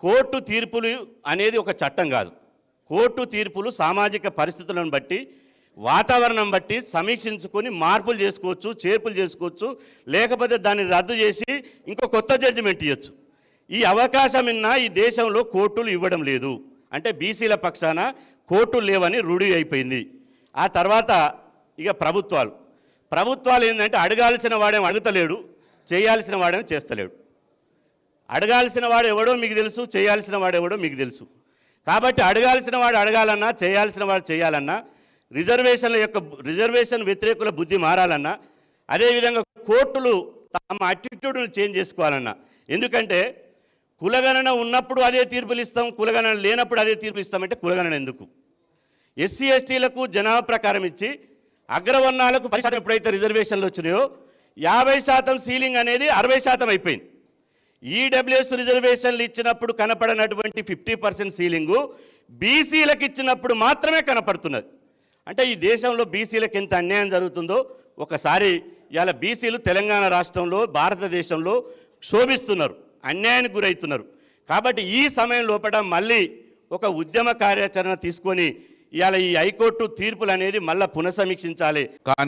Court తీర్పులు అనేది ఒక చట్టం కాదు. కోర్టు తీర్పులు సామాజిక పరిస్థితులను బట్టి, వాతావరణం బట్టి సమీక్షించుకొని మార్పులు చేసుకోవచ్చు, చేర్పులు చేసుకోవచ్చు, లేకపోతే దాన్ని రద్దు చేసి ఇంకో కొత్త జడ్జిమెంట్ ఇవ్వచ్చు. ఈ అవకాశం ఈ దేశంలో కోర్టులు ఇవ్వడం లేదు. అంటే బీసీల పక్షాన కోర్టులు లేవని రూఢి అయిపోయింది. ఆ తర్వాత ఇక ప్రభుత్వాలు ఏంటంటే అడగాల్సిన వాడేమో అడుగుతలేడు, చేయాల్సిన వాడేమో చేస్తలేడు. అడగాల్సిన వాడు ఎవడో మీకు తెలుసు, చేయాల్సిన వాడు ఎవడో మీకు తెలుసు. కాబట్టి అడగాల్సిన వాడు అడగాలన్నా, చేయాల్సిన వాడు చేయాలన్నా, రిజర్వేషన్ వ్యతిరేకుల బుద్ధి మారాలన్నా, అదేవిధంగా కోర్టులు తమ అటిట్యూడ్ను చేంజ్ చేసుకోవాలన్నా. ఎందుకంటే కులగణన ఉన్నప్పుడు అదే తీర్పులు ఇస్తాం, కులగణన లేనప్పుడు అదే తీర్పులు ఇస్తామంటే కులగణన ఎందుకు? ఎస్సీ ఎస్టీలకు జనాభా ప్రకారం ఇచ్చి అగ్రవర్ణాలకు 10% ఎప్పుడైతే రిజర్వేషన్లు వచ్చినాయో 50% సీలింగ్ అనేది 60% అయిపోయింది. ఈడబ్ల్యూఎస్ రిజర్వేషన్లు ఇచ్చినప్పుడు కనపడనటువంటి 50% సీలింగు బీసీలకు ఇచ్చినప్పుడు మాత్రమే కనపడుతున్నది. అంటే ఈ దేశంలో బీసీలకు ఎంత అన్యాయం జరుగుతుందో ఒకసారి ఇవాళ బీసీలు తెలంగాణ రాష్ట్రంలో, భారతదేశంలో శోభిస్తున్నారు, అన్యాయానికి గురవుతున్నారు. కాబట్టి ఈ సమయం లోపల మళ్ళీ ఒక ఉద్యమ కార్యాచరణ తీసుకొని ఇవాళ ఈ హైకోర్టు తీర్పులు అనేది మళ్ళీ పునఃసమీక్షించాలి.